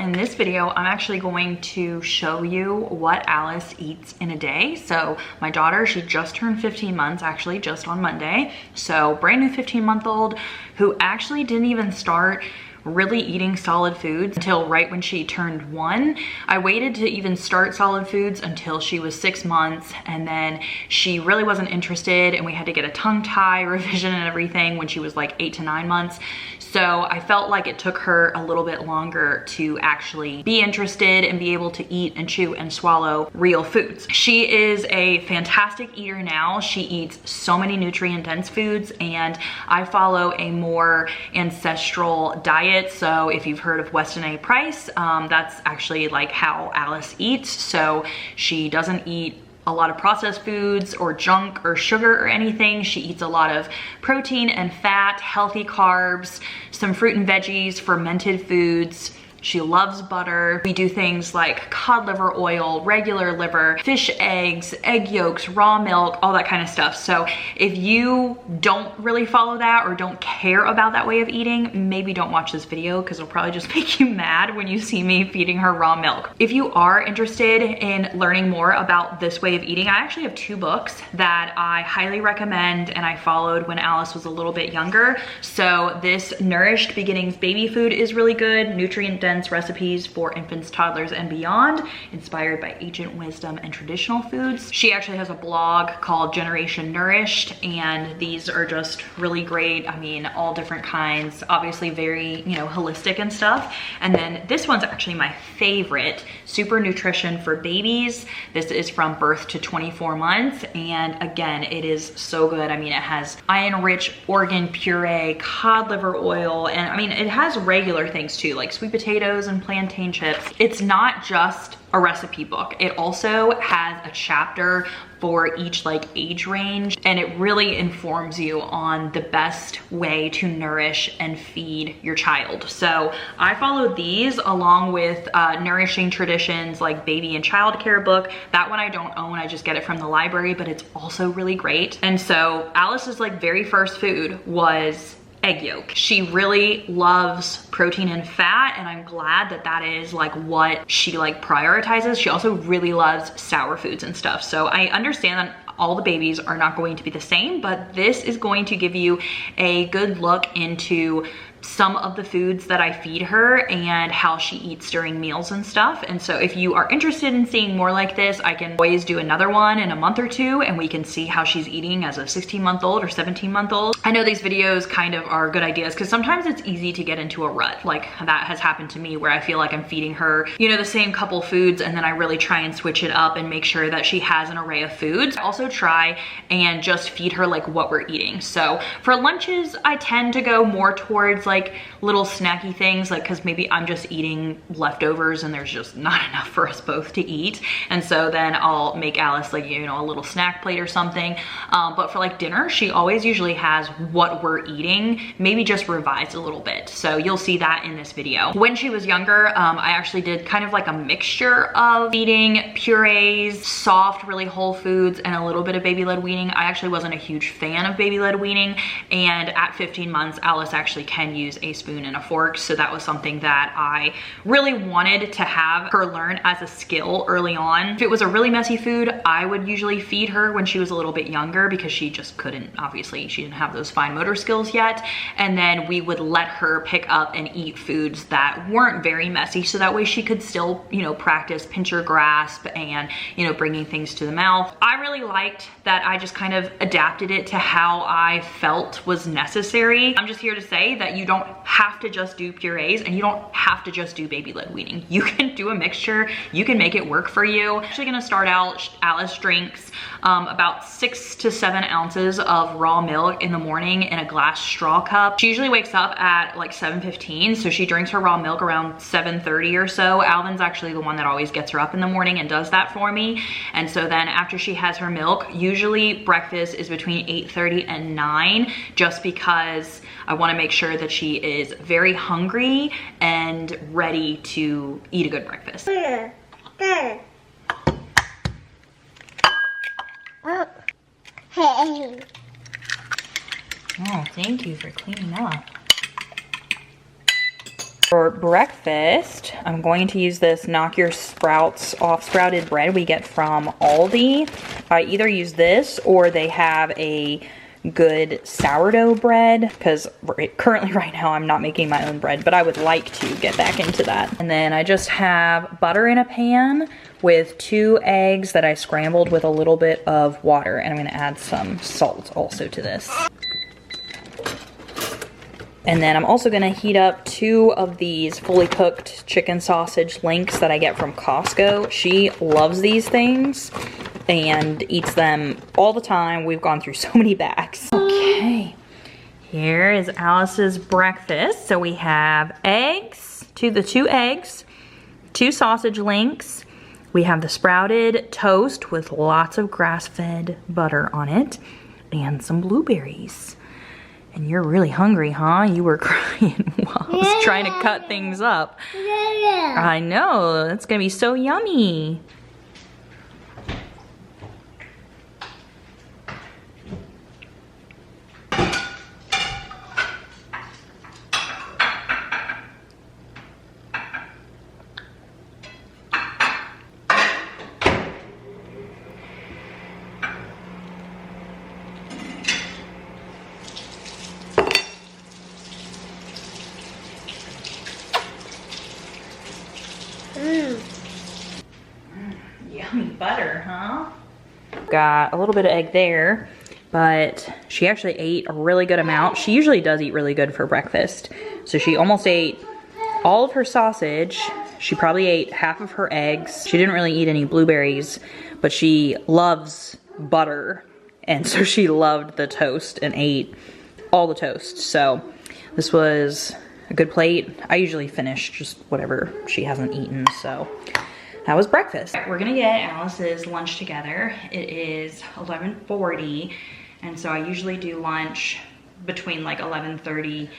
in this video, I'm actually going to show you what Alice eats in a day. So my daughter, she just turned 15 months, actually just on Monday. So brand new 15-month-old who actually didn't even start really eating solid foods until right when she turned 1. I waited to even start solid foods until she was 6 months, and then she really wasn't interested, and we had to get a tongue tie revision and everything when she was like 8 to 9 months. So I felt like it took her a little bit longer to actually be interested and be able to eat and chew and swallow real foods. She is a fantastic eater now. She eats so many nutrient dense foods, and I follow a more ancestral diet. So if you've heard of Weston A Price, that's actually like how Alice eats. So she doesn't eat a lot of processed foods or junk or sugar or anything. She eats a lot of protein and fat, healthy carbs, some fruit and veggies, fermented foods. She loves butter. We do things like cod liver oil, regular liver, fish eggs, egg yolks, raw milk, all that kind of stuff. So if you don't really follow that or don't care about that way of eating, maybe don't watch this video because it'll probably just make you mad when you see me feeding her raw milk. If you are interested in learning more about this way of eating, I actually have 2 books that I highly recommend and I followed when Alice was a little bit younger. So this Nourished Beginnings Baby Food is really good. Nutrient dense recipes for infants, toddlers, and beyond, inspired by ancient wisdom and traditional foods. She actually has a blog called Generation Nourished, and these are just really great. I mean, all different kinds, obviously very, holistic and stuff. And then this one's actually my favorite, Super Nutrition for Babies. This is from birth to 24 months. And again, it is so good. I mean, it has iron-rich organ puree, cod liver oil, and I mean, it has regular things too, like sweet potatoes and plantain chips. It's not just a recipe book. It also has a chapter for each like age range, and it really informs you on the best way to nourish and feed your child. So I followed these along with Nourishing Traditions, like baby and child care book. That one I don't own, I just get it from the library, but it's also really great. And so Alice's like very first food was egg yolk. She really loves protein and fat, and I'm glad that that is like what she like prioritizes. She also really loves sour foods and stuff. So I understand that all the babies are not going to be the same, but this is going to give you a good look into some of the foods that I feed her and how she eats during meals and stuff. And so if you are interested in seeing more like this, I can always do another one in a month or 2 and we can see how she's eating as a 16-month-old or 17-month-old. I know these videos kind of are good ideas because sometimes it's easy to get into a rut. Like that has happened to me where I feel like I'm feeding her, the same couple foods, and then I really try and switch it up and make sure that she has an array of foods. I also try and just feed her like what we're eating. So for lunches, I tend to go more towards like little snacky things, like because maybe I'm just eating leftovers and there's just not enough for us both to eat, and so then I'll make Alice like a little snack plate or something. But for like dinner, she always usually has what we're eating, maybe just revised a little bit. So you'll see that in this video. When she was younger, I actually did kind of like a mixture of feeding purees, soft, really whole foods, and a little bit of baby-led weaning. I actually wasn't a huge fan of baby-led weaning, and at 15 months, Alice actually can use a spoon and a fork. So that was something that I really wanted to have her learn as a skill early on. If it was a really messy food, I would usually feed her when she was a little bit younger because she just couldn't, obviously, she didn't have those fine motor skills yet. And then we would let her pick up and eat foods that weren't very messy, so that way she could still, practice pincher grasp and, bringing things to the mouth. I really liked that I just kind of adapted it to how I felt was necessary. I'm just here to say that you don't have to just do purees and you don't have to just do baby-led weaning. You can do a mixture. You can make it work for you. I'm actually gonna start out, Alice drinks about 6 to 7 ounces of raw milk in the morning in a glass straw cup. She usually wakes up at like 7:15, so she drinks her raw milk around 7:30 or so. Alvin's actually the one that always gets her up in the morning and does that for me. And so then after she has her milk, usually breakfast is between 8:30 and 9, just because I want to make sure that she is very hungry and ready to eat a good breakfast. Hey. Oh, thank you for cleaning up. For breakfast, I'm going to use this Knock Your Sprouts Off sprouted bread we get from Aldi. I either use this or they have a good sourdough bread, because currently right now I'm not making my own bread, but I would like to get back into that. And then I just have butter in a pan with 2 eggs that I scrambled with a little bit of water, and I'm gonna add some salt also to this. And then I'm also gonna heat up 2 of these fully cooked chicken sausage links that I get from Costco. She loves these things and eats them all the time. We've gone through so many bags. Okay, here is Alice's breakfast. So we have eggs, the 2 eggs, 2 sausage links. We have the sprouted toast with lots of grass-fed butter on it and some blueberries. And you're really hungry, huh? You were crying while I was trying to cut things up. I know, it's gonna be so yummy. Yummy butter, huh? Got a little bit of egg there, but she actually ate a really good amount. She usually does eat really good for breakfast. So she almost ate all of her sausage. She probably ate half of her eggs. She didn't really eat any blueberries, but she loves butter. And so she loved the toast and ate all the toast. So this was a good plate. I usually finish just whatever she hasn't eaten, so that was breakfast. We're gonna get Alice's lunch together. It is 11:40, and so I usually do lunch between like 11:30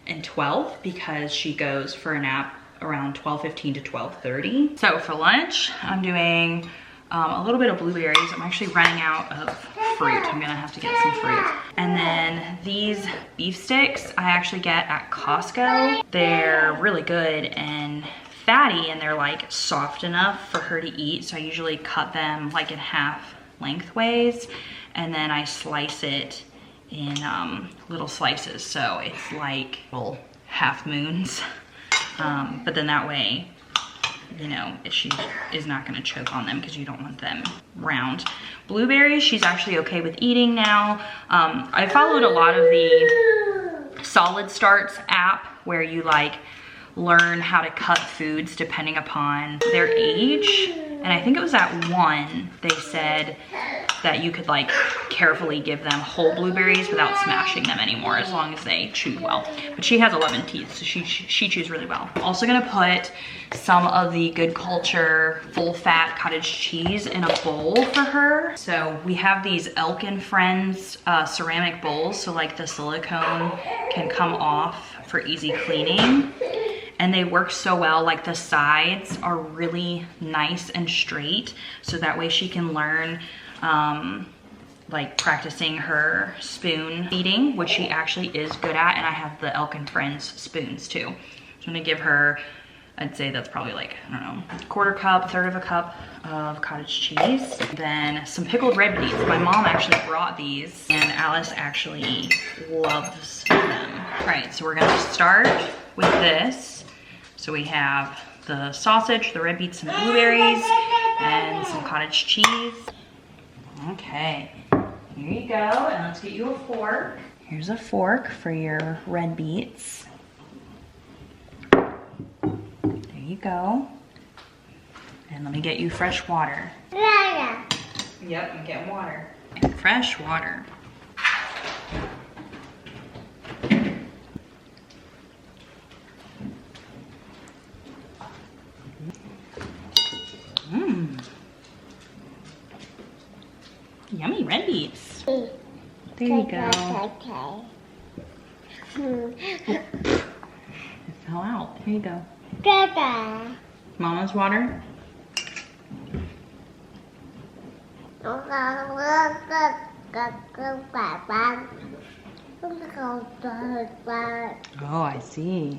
and 12 because she goes for a nap around 12:15 to 12:30. So for lunch, I'm doing a little bit of blueberries. I'm actually running out of fruit. I'm gonna have to get some fruit. And then these beef sticks I actually get at Costco. They're really good and fatty, and they're like soft enough for her to eat. So I usually cut them like in half lengthways, and then I slice it in little slices. So it's like little half moons. But then that way, you know, she is not gonna choke on them because you don't want them round. Blueberries, she's actually okay with eating now. I followed a lot of the Solid Starts app where you like learn how to cut foods depending upon their age. And I think it was at 1, they said that you could like carefully give them whole blueberries without smashing them anymore, as long as they chewed well. But she has 11 teeth, so she chews really well. I'm also gonna put some of the Good Culture full fat cottage cheese in a bowl for her. So we have these 𝒐𝒂𝒛𝒐𝒏 ceramic bowls, so like the silicone can come off for easy cleaning. And they work so well, like the sides are really nice and straight, so that way she can learn like practicing her spoon feeding, which she actually is good at. And I have the 𝒐𝒂𝒛𝒏 spoons too. So I'm gonna give her, I'd say that's probably like, I don't know, 1/4 cup, 1/3 of a cup of cottage cheese. Then some pickled red beets. My mom actually brought these and Alice actually loves them. All right, so we're gonna start with this. So we have the sausage, the red beets and blueberries, and some cottage cheese. Okay, here you go, and let's get you a fork. Here's a fork for your red beets. There you go. And let me get you fresh water. Yep, I'm getting water. Fresh water. Yummy red beets. There you go. It fell out. Here you go. Mama's water. Oh, I see.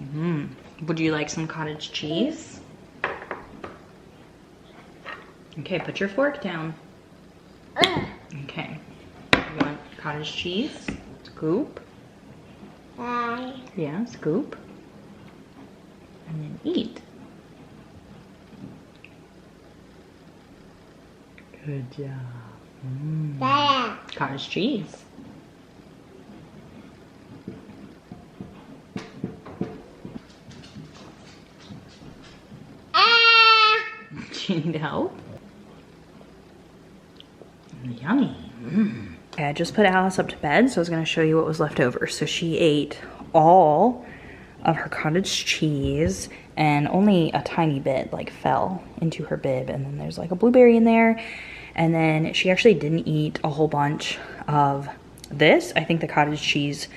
Would you like some cottage cheese? Okay, put your fork down. Okay. You want cottage cheese? Scoop. Yeah, scoop. And then eat. Good job. Cottage cheese. Do you need help? Yummy. Okay, I just put Alice up to bed, so I was gonna show you what was left over. So she ate all of her cottage cheese and only a tiny bit like fell into her bib, and then there's like a blueberry in there. And then she actually didn't eat a whole bunch of this. I think the cottage cheese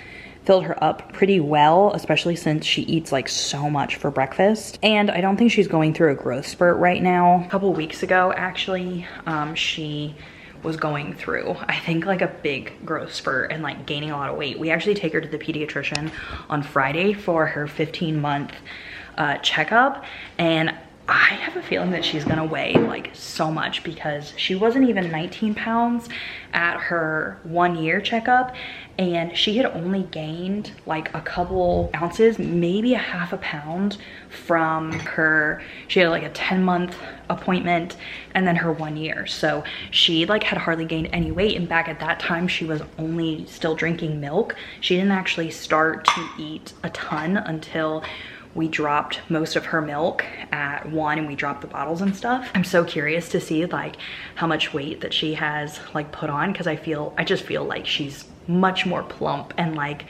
filled her up pretty well, especially since she eats like so much for breakfast. And I don't think she's going through a growth spurt right now. A couple weeks ago, actually, she was going through, I think, like a big growth spurt and like gaining a lot of weight. We actually take her to the pediatrician on Friday for her 15-month checkup, and I have a feeling that she's gonna weigh like so much, because she wasn't even 19 pounds at her 1 year checkup, and she had only gained like a couple ounces, maybe a half a pound from her, she had like a 10-month appointment and then her 1 year. So she like had hardly gained any weight, and back at that time she was only still drinking milk. She didn't actually start to eat a ton until we dropped most of her milk at 1 and we dropped the bottles and stuff. I'm so curious to see like how much weight that she has like put on, because I just feel like she's much more plump and like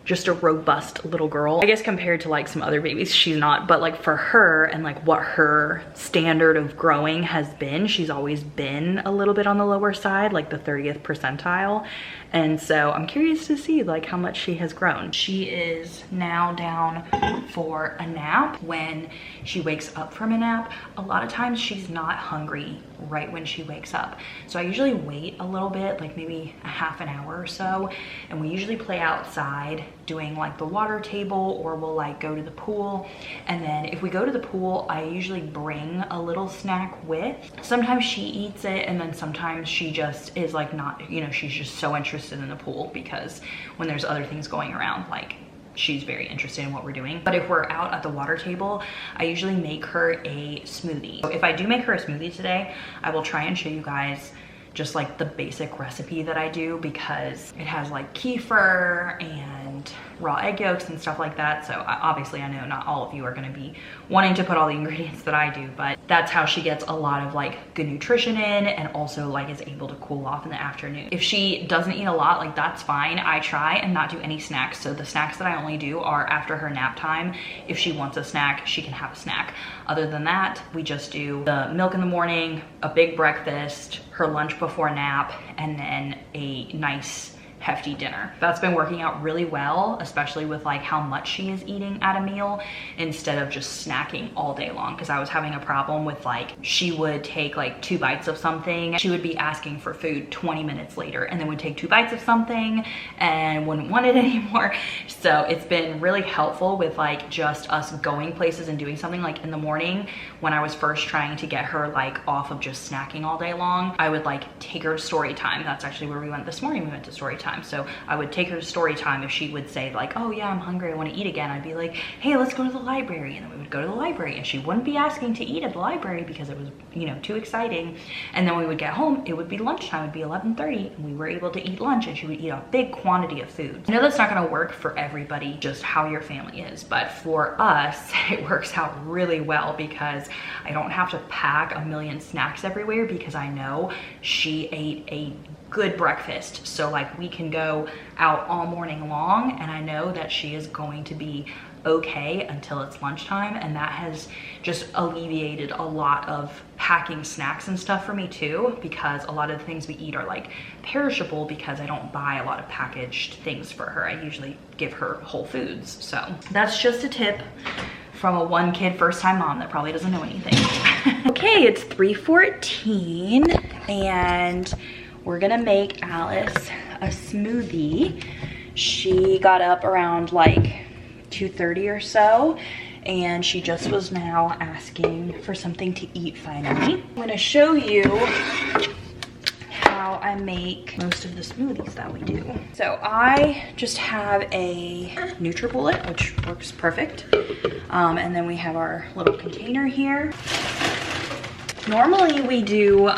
just a robust little girl. I guess compared to like some other babies, she's not, but like for her and like what her standard of growing has been, she's always been a little bit on the lower side, like the 30th percentile. And so I'm curious to see like how much she has grown. She is now down for a nap. When she wakes up from a nap, a lot of times she's not hungry right when she wakes up. So I usually wait a little bit, like maybe a half an hour or so, and we usually play outside doing like the water table, or we'll like go to the pool. And then if we go to the pool, I usually bring a little snack with. Sometimes she eats it, and then sometimes she just is like not, you know, she's just so interested in the pool, because when there's other things going around, like she's very interested in what we're doing. But if we're out at the water table, I usually make her a smoothie. So if I do make her a smoothie today, I will try and show you guys just like the basic recipe that I do, because it has like kefir and raw egg yolks and stuff like that. So obviously I know not all of you are gonna be wanting to put all the ingredients that I do, but that's how she gets a lot of like good nutrition in, and also like is able to cool off in the afternoon. If she doesn't eat a lot, like that's fine. I try and not do any snacks. So the snacks that I only do are after her nap time. If she wants a snack, she can have a snack. Other than that, we just do the milk in the morning, a big breakfast, her lunch before nap, and then a nice hefty dinner. That's been working out really well, especially with like how much she is eating at a meal instead of just snacking all day long. Because I was having a problem with like, she would take like 2 bites of something, she would be asking for food 20 minutes later, and then would take 2 bites of something and wouldn't want it anymore. So it's been really helpful with like just us going places and doing something. Like in the morning when I was first trying to get her like off of just snacking all day long, I would like take her to story time. That's actually where we went this morning. We went to story time. So I would take her to story time. If she would say like, oh yeah, I'm hungry, I want to eat again, I'd be like, hey, let's go to the library. And then we would go to the library, and she wouldn't be asking to eat at the library because it was, you know, too exciting. And then we would get home, it would be lunchtime, it would be 11:30, and we were able to eat lunch, and she would eat a big quantity of food. I know that's not going to work for everybody, just how your family is, but for us, it works out really well, because I don't have to pack a million snacks everywhere, because I know she ate a good breakfast. So like we can go out all morning long, and I know that she is going to be okay until it's lunchtime, and that has just alleviated a lot of packing snacks and stuff for me too, because a lot of the things we eat are like perishable, because I don't buy a lot of packaged things for her. I usually give her whole foods. So that's just a tip from a 1-kid first-time mom that probably doesn't know anything. Okay, it's 3:14, and we're gonna make Alice a smoothie. She got up around like 2:30 or so, and she just was now asking for something to eat finally. I'm gonna show you how I make most of the smoothies that we do. So I just have a NutriBullet, which works perfect. And then we have our little container here. Normally we do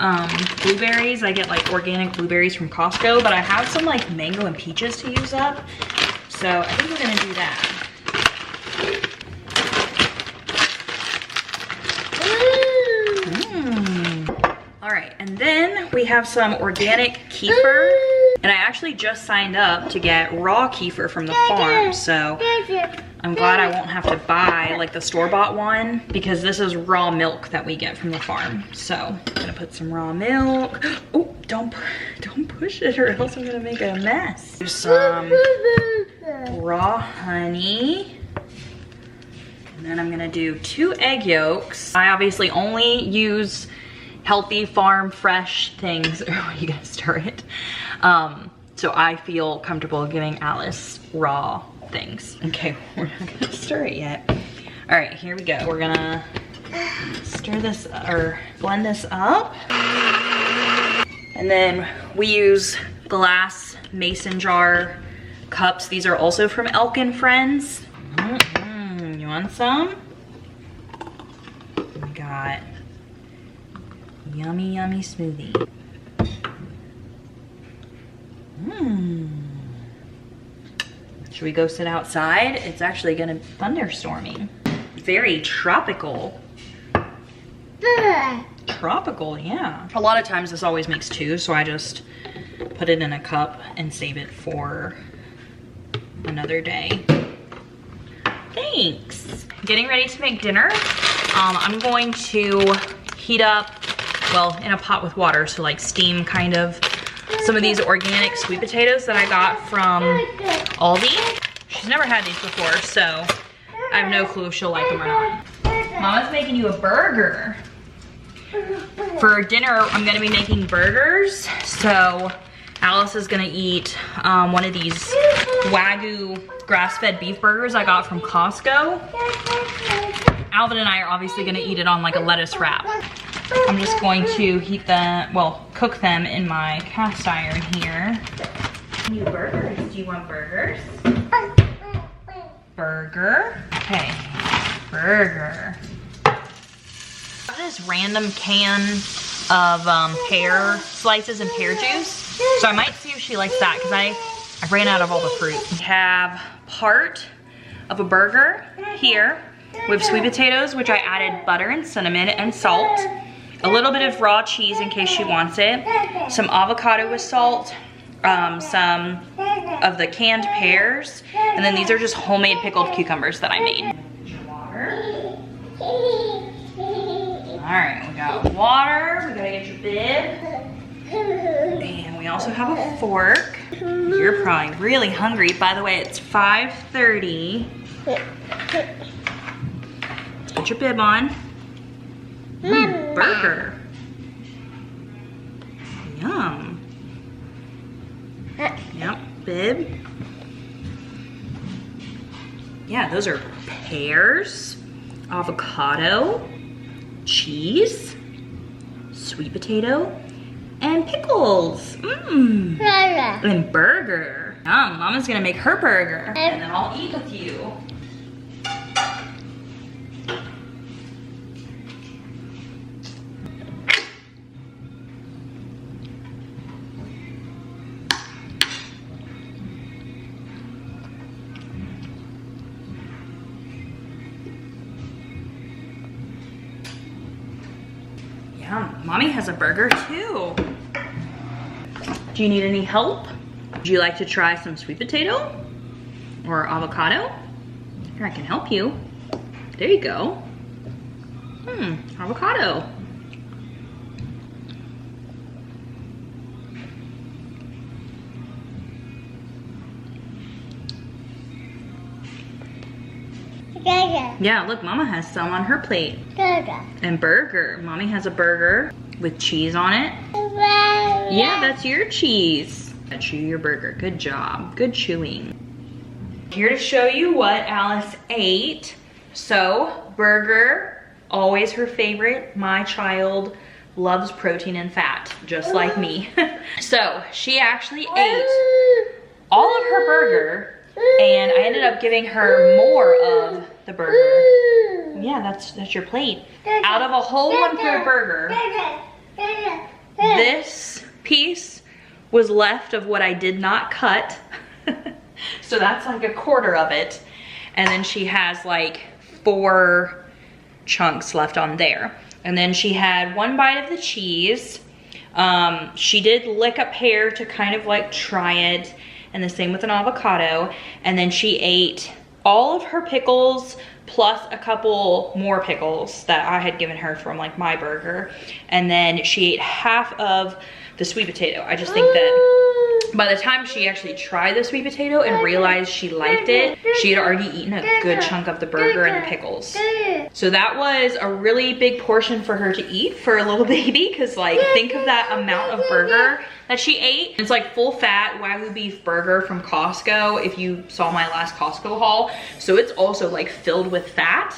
blueberries. I get like organic blueberries from Costco, but I have some like mango and peaches to use up. So I think we're gonna do that. All right, and then we have some organic kefir. And I actually just signed up to get raw kefir from the farm. So I'm glad I won't have to buy like the store-bought one, because this is raw milk that we get from the farm. So I'm gonna put some raw milk. Oh, don't push it or else I'm gonna make a mess. There's some raw honey. And then I'm gonna do 2 egg yolks. I obviously only use healthy farm fresh things. Oh, you gotta stir it. So I feel comfortable giving Alice raw things. Okay, we're not gonna stir it yet. All right, here we go. We're gonna stir this or blend this up. And then we use glass mason jar cups. These are also from Elk and Friends. You want some? We got yummy, yummy smoothie. Should we go sit outside? It's actually gonna be thunderstorming. Very tropical. Tropical, yeah. A lot of times this always makes 2, so I just put it in a cup and save it for another day. Thanks. Getting ready to make dinner. I'm going to heat up, well, in a pot with water, so like steam kind of, some of these organic sweet potatoes that I got from Aldi. She's never had these before, so I have no clue if she'll like them or not. Mama's making you a burger. For dinner, I'm gonna be making burgers. So Alice is gonna eat one of these Wagyu grass-fed beef burgers I got from Costco. Alvin and I are obviously gonna eat it on like a lettuce wrap. I'm just going to heat them, well, cook them in my cast iron here. New burgers, do you want burgers? Burger, okay, burger. I have this random can of pear slices and pear juice. So I might see if she likes that, because I ran out of all the fruit. We have part of a burger here with sweet potatoes, which I added butter and cinnamon and salt. A little bit of raw cheese in case she wants it. Some avocado with salt. Some of the canned pears. And then these are just homemade pickled cucumbers that I made. Water. All right, we got water. We gotta get your bib. And we also have a fork. You're probably really hungry. By the way, it's 5:30. Let's put your bib on. Burger. Yum. Yep, bib. Yeah, those are pears, avocado, cheese, sweet potato, and pickles. And burger. Yum, Mama's gonna make her burger. And then I'll eat with you. Mommy has a burger too. Do you need any help? Would you like to try some sweet potato or avocado? Here, I can help you. There you go. Avocado. Yeah, look, Mama has some on her plate. And burger. Mommy has a burger with cheese on it. Yeah, that's your cheese. Chew your burger. Good job. Good chewing. Here to show you what Alice ate. So burger, always her favorite. My child loves protein and fat, just like me. So she actually ate all of her burger, and I ended up giving her more of the burger. Yeah, that's your plate. Out of a whole 1/3 burger, this piece was left of what I did not cut. So that's like 1/4 of it. And then she has like 4 chunks left on there. And then she had 1 bite of the cheese. She did lick a pear to kind of like try it, and the same with an avocado. And then she ate all of her pickles plus a couple more pickles that I had given her from like my burger. And then she ate half of the sweet potato. I just think that by the time she actually tried the sweet potato and realized she liked it, she had already eaten a good chunk of the burger and the pickles. So that was a really big portion for her to eat for a little baby, because like think of that amount of burger that she ate. It's like full fat Wagyu beef burger from Costco, if you saw my last Costco haul. So it's also like filled with fat,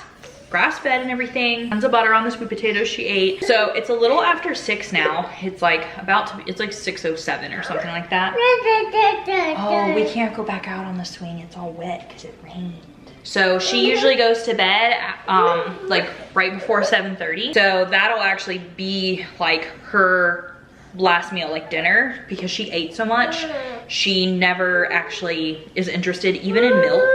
grass fed and everything. Tons of butter on the sweet potatoes she ate. So it's a little after 6 now. It's like about to be, it's like 6:07 or something like that. Oh, we can't go back out on the swing. It's all wet because it rained. So she usually goes to bed like right before 7:30. So that'll actually be like her last meal, like dinner, because she ate so much. She never actually is interested even in milk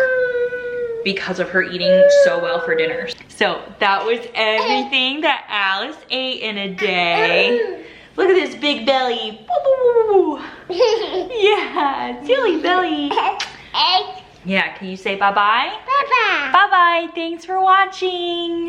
because of her eating so well for dinner. So that was everything that Alice ate in a day. Look at this big belly. Yeah, silly belly. Yeah, can you say bye-bye? Bye-bye. Bye-bye. Thanks for watching.